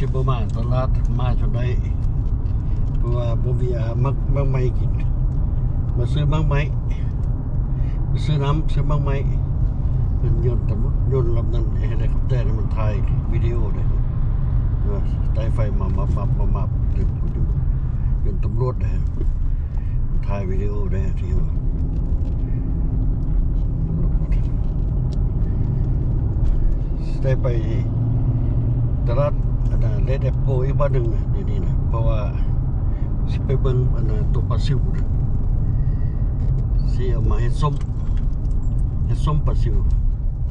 สิบ่มาตลาดมาจนได้เพราะว่าบ่มีอาหารมักไม้กินมาซื้อมักไม้มาซื้อน้ำซื้อมักไม้เป็นยนต์ลำนั้นเฮลิคอปเตอร์มันถ่ายวิดีโอได้ว่าใต้ไฟมาดึงยนต์ตำรวจได้ถ่ายวิดีโอได้ที่ว่าได้ไปตลาดเลดแอปโปอีกบ้านหนึ่งเดี๋ยวนี้นะเพราะว่าสิไปเบิ่งตัวปลาซิวนะสิเอามาเฮ็ดส้มปลาซิว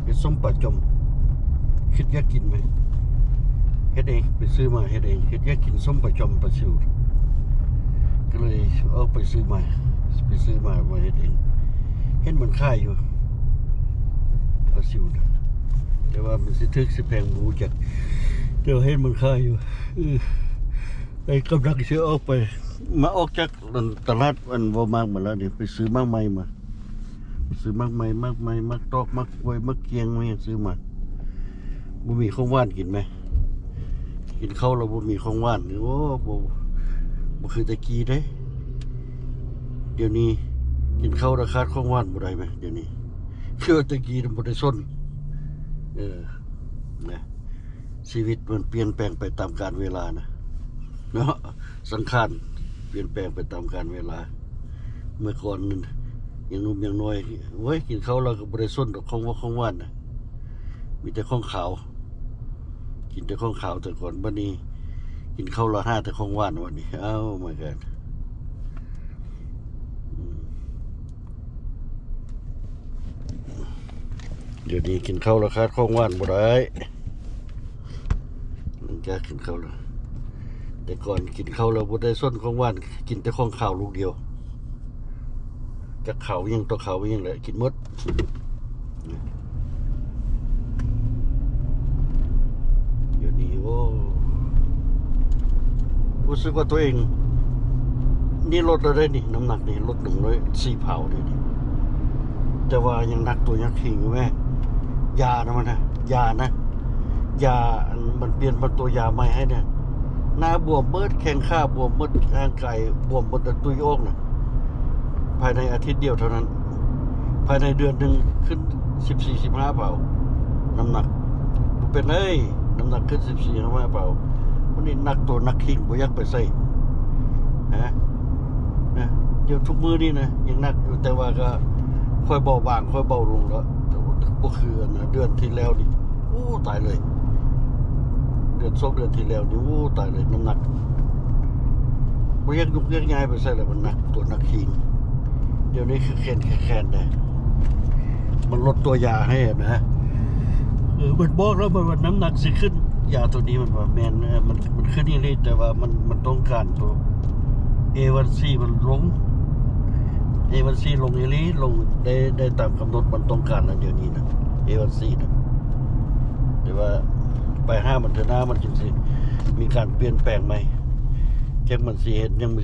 เฮ็ดส้มปลาจอมคิดอยากกินไหมเฮ็ดเองไปซื้อมาเฮ็ดเองคิดอยากกินส้มปลาจอมปลาซิวก็เลยเอาไปซื้อมาเฮ็ดเองเห็นมันค่ายอยู่ปลาซิวนะแต่ว่ามันสิทึกสิแพงบูจากเดี๋ยวเห็นมันค่ายอยู่ไอ้กำลังเชื่อออกไปมาออกจากตลาดมันบ่มากมาแล้วเนี่ยไปซื้อมากใหม่มาซื้อมากใหม่มักตอกมักกล้วยมักเกียงมาซื้อมาบ่มีของหวานกินไหมกินข้าวเราบ่มีของหวานโอ้บ่คือตะกี้เด้เดี๋ยวนี้กินข้าวราคาของหวานบ่ได้ไหมเดี๋ยวนี้คือตะกี้มันบ่ได้สนนะชีวิตมันเปลี่ยนแปลงไปตามกาลเวลานะเนาะสังขารเปลี่ยนแปลงไปตามกาลเวลาเมื่อก่อนนั้นยังนุ่มยังน้อยเว้ยกินข้าวเราก็บ่ได้สนดอกของหวานนะมีแต่ของขาวกินแต่ของขาวแต่ก่อนบัดนี้กินข้าวละ5แต่ของหวานวันนี้เอ้าmy godเดี๋ยวนี้กินข้าวราคาของหวานบ่ได้มันจะกินข้าวแล้วแต่ก่อนกินข้าวเราบ่ได้ส้นของหวานกินแต่ของข้าวลูกเดียวจากข้าวยังตัวข้าวยังแหละกินหมดเดี๋ยวนี้โอ้รู้สึกว่าตัวเองนี่ลดอะไรนี่น้ำหนักนี่ลด104 เผาเลยนี่แต่ว่ายังหนักตัวยักษ์ขิงอยู่แม่ยานะมันนะยามันเปลี่ยนเป็นตัวยาใหม่ให้เนี่ยหน้าบวมเบิดแข้งขาบวมเบิดร่างกายบวมเบิดตุยโอกนะภายในอาทิตย์เดียวเท่านั้นภายในเดือนหนึ่งขึ้น14-15 เผาน้ำหนักเป็นเลยน้ำหนักขึ้น14-15 เผาวันนี้หนักตัวนักขิงบ่อยากไปใส่นะเดี๋ยวทุกมื้อนี่นะยังหนักอยู่แต่ว่าก็ค่อยเบาบางค่อยเบาลงแล้วก็คือเดือนที่แล้วนี่โอ้ตายเลยเดือนที่แล้วนี่โอ้ตายเลยน้ำหนักบ่อยากยุกย้ายไปใส่แล้วมันหนักตัวนักขิงเดี๋ยวนี้คือแคนได้มันลดตัวยาให้นะมันบอกแล้วมันน้ำหนักสิขึ้นยาตัวนี้มันว่าแมนมันขึ้นนี่เลยแต่ว่ามันต้องการตัว A1C มันลง A1C ลงลงได้ตามกำหนดมันต้องการแล้วเดี๋ยวนี้นะ A1C นะแต่ว่าไป5มันเถอะหน้ามันจึงสิมีการเปลี่ยนแปลงไหมแจ้งมันสิเห็นยังมั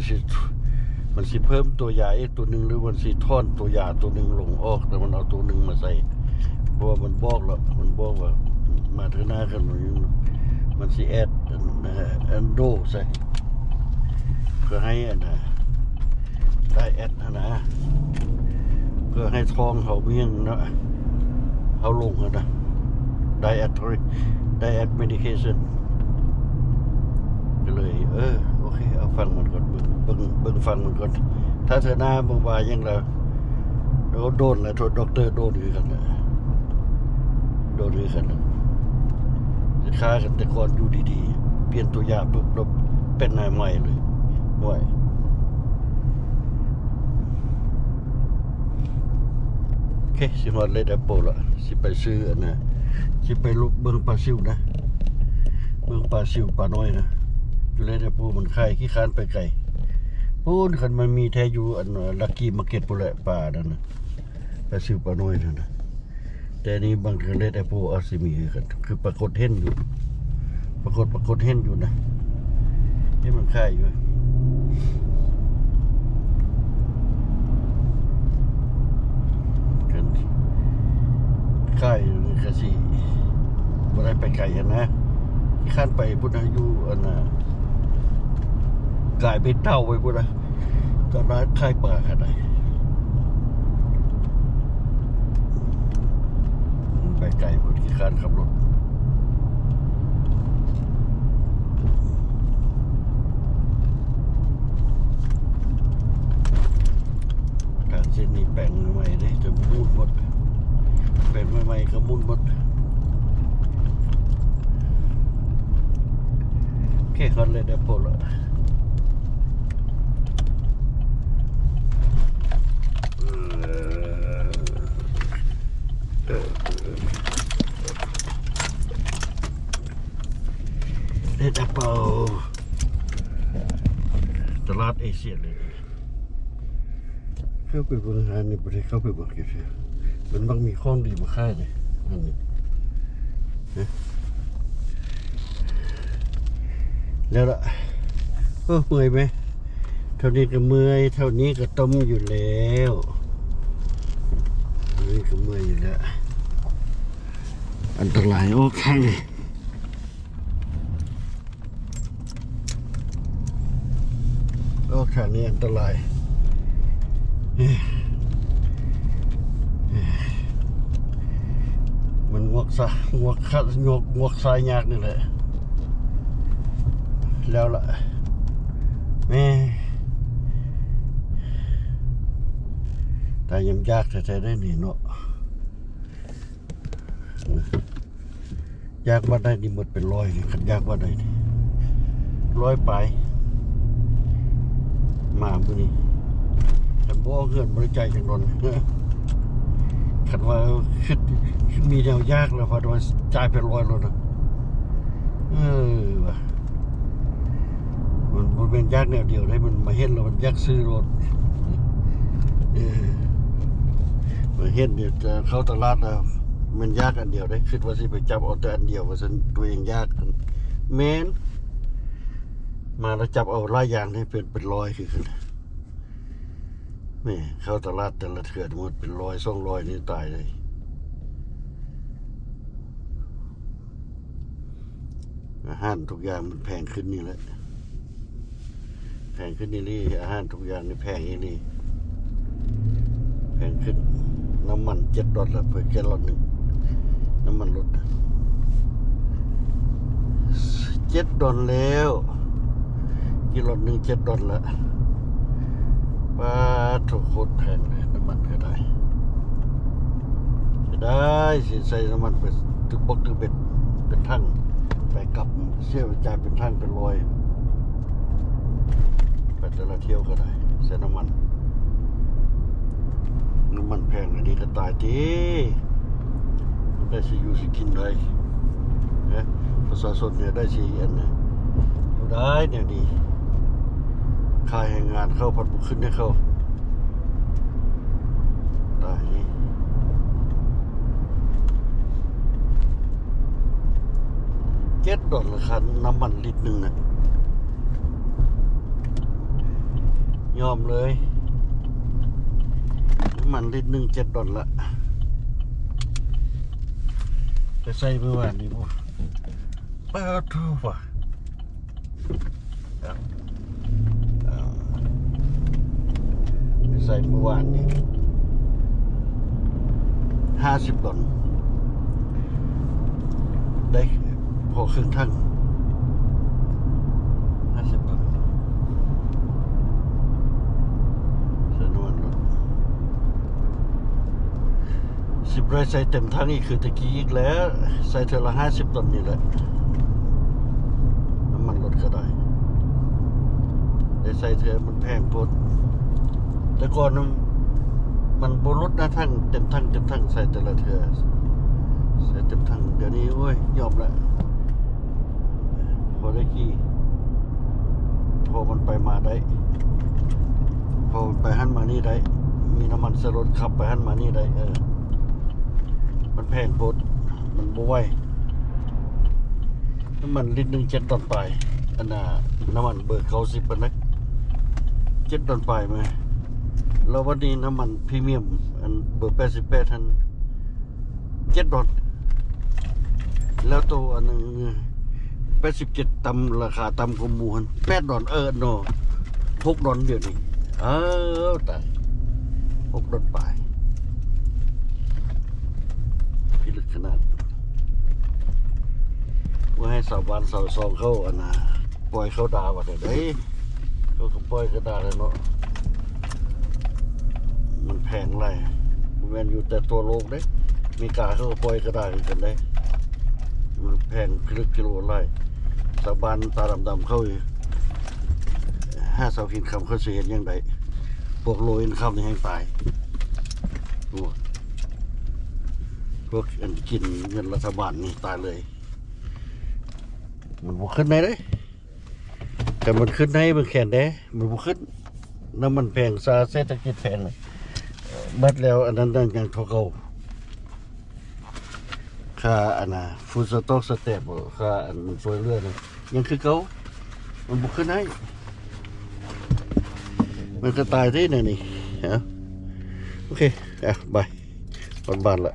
นสิเพิ่มตัวยาตัวหนึ่งหรือมันสิท่อนตัวยาตัวหนึ่งลงออกแต่มันเอาตัวหนึ่งมาใส่เพราะว่ามันบอกแล้วมันบอกว่ามาเถอะหน้ากันมันสิแอดอันโดใส่เพื่อให้ได้แอดนะเพื่อให้ท้องเขาเบี้ยงนะเขาลงนะได้แอดเมดิเคชันก็เลยโอเคเอาฟังมันก่อนเบิ่งฟังมันก่อนถ้าเธอหน้าบางวายังแล้วโดนแล้วด็อกเตอร์โดนคือกันจะฆ่ากันแต่ก่อนอยู่ดีๆเปลี่ยนตัวยาปุ๊บแล้วเป็นนายใหม่เลยด้วยโอเคสิฮอดเลยได้โปรละสิไปซื้อสิไปลุกเบิ่งปลาซิวนะเบิ่งปลาซิวปลาน้อยนะอยู่เลยได้โปรมันไข่ขี้คานไปไกลปูนคันมันมีแท้อยู่ลักกี้มาร์เก็ตปุ่นแหละปลานั่นนะปลาซิวปลาน้อยนั่นนะแต่นี้บางทีเลยได้โปรอาซิมีกันคือปรากฏเห็นอยู่ปรากฏเห็นอยู่นะให้มันไข่อยู่ไข่กระสีบ่ได้ไปไก่นะ ข้านไปพุทธอยู่อันน่ะกลายเป็นเท่าไปพุทธตอนนั้นค่ายป่าขนาดไหนไปไกลพุทธที่ข้านขับรถทางเส้นนี้แปลงใหม่ได้จะมุ่นหมดแปลงใหม่ๆก็มุ่นหมดแค่คนเลยเดี๋ยวปวดละเด็ดเป่าตลาดเอเชียเลยเข้าไปบริหารนี่ประเทศเข้าไปบอกกี่ทีมันบางมีข้องดีมาค่ายเลยนั่นนี่แล้วล่ะเมื่อยไหมเท่านี้ก็เมื่อยเท่านี้ก็ต้มอยู่แล้วเท่านี้ก็เมื่อยอยู่แล้วอันตรายโอ้ข้างนี่โอ้ข้างนี้อันตรายมันงวกซะงวกขัดงวกสายยากนี่แหละแล้วล่ะแม่แต่ยังยากแต่ได้หนีเนาะยากว่าได้นี่หมดเป็นร้อยเลยขันยากว่าได้100 ไปมาบุนี่ขันบ่เขื่อนบริใจจังนนขันว่าขึ้นมีแนวยากแล้วพอโดนจ่ายเป็นร้อยแล้วนะว่ะมันเป็นยากแนวเดียวได้มันมาเห็นแล้วมันยากซื้อรถมาเห็นเดี๋ยวจะเข้าตลาดแล้วมันยากอันเดียวได้คิดว่าสิไปจับเอาแต่อันเดียวว่าฉันตัวเองยากเมนมาแล้วจับเอาหลายอย่างให้เป็นร้อยคือแม่เข้าตลาดแต่ละเถื่อนหมดเป็น100 200นี่ตายเลยอาหารทุกอย่างมันแพงขึ้นนี่แหละแพงขึ้นนี่อาหารทุกอย่างนี่แพงนี่แพงขึ้นน้ำมัน$7เพื่อแค่1นึงน้ำมันรถ$7แล้วกิโลนึง$7ละป้าถูกโคตรแพงเลยน้ำมันก็ได้สิใส่น้ำมันไปตึกบกตึกเบ็ดเป็นทั้งไปกลับเชี่ยวจ่ายเป็นทั้งเป็นร้อยไปแต่ละเที่ยวก็ได้ใส่น้ำมันแพงอันนี้ก็ตายทีได้สิอยู่สิกินได้นะประชาชนเนี่ยได้สิอันเนี่ยอยู่ได้เนี่ยดีค่าแรงงานเข้าผัดบุกขึ้นให้เข้าตายนี่$7ละคันน้ำมันลิตรหนึ่งนะยอมเลยน้ำมันลิตรหนึ่ง$7ละไปใส่เมื่อวานนี้บ่เปิดทั่วว่ะไปใส่เมื่อวานนี้$50ได้พอครึ่งทั้ง$50ใส่น้ำมันรถ10 ไร่ใส่เต็มทั้งอีกคือตะกี้อีกแล้วใส่เท่าละ$50นี่แหละน้ำมันรถก็ได้ใส่เธอมันแพงพดแต่ก่อนมันบรถนะทั้งเต็มทั้งใส่แต่ละเธอใส่เต็มทั้งเดี๋ยวนี้โอ้ยยอมละพอได้ขี่พอมันไปมาได้พอไปหันมานี่ได้มีน้ำมันสรถขับไปหันมานี่ได้มันแพงพดมันบ่ไหวน้ำมันลิตรหนึ่ง$7ไปอันน่ะน้ำมันเบอร์90ปะนะ$7ไปไหมแล้ววันนี้น้ำมันพรีเมียมอันเบอร์88ท่าน$7แล้วตัวอันนึง 87ต่ำราคาต่ำกว่าหมู่หั่น$8เนาะ$6เดี๋ยวนี้ตาย$6ไปพิลึกขนาดว่าให้สาวบ้านสาวซองเขาอันน่ะปล่อยเขาด่าว่าแต่เด้เขาก็ปล่อยก็ด่าแล้วเนาะมันแพงไรแม่นอยู่แต่ตัวโลกเด้มีกาเขาก็ปล่อยก็ด่ากันได้มันแพงพิลึกกิโลไรสาวบ้านตาดำๆเขาอยู่5 สาวหินคำเขาสิเห็นยังไงพวกโลอินคำนี่ให้ตายพวกอันกินเงินรัฐบาลนี่ตายเลยมันบุขึ้นไหนเลยแต่มันขึ้นให้มันแขนได้มันบุขึ้นน้ำมันแพงซาเศรษฐกิจแพงเลยบัดแล้วอันนั้นยังเท่าเก่าค่าอันน่ะฟูดสต็อกสเตปค่าอันมันช่วยเรื่อยเลยยังคือเก่ามันบุขึ้นให้มันก็ตายที่ไหนนี่ฮะโอเคบายบ้านละ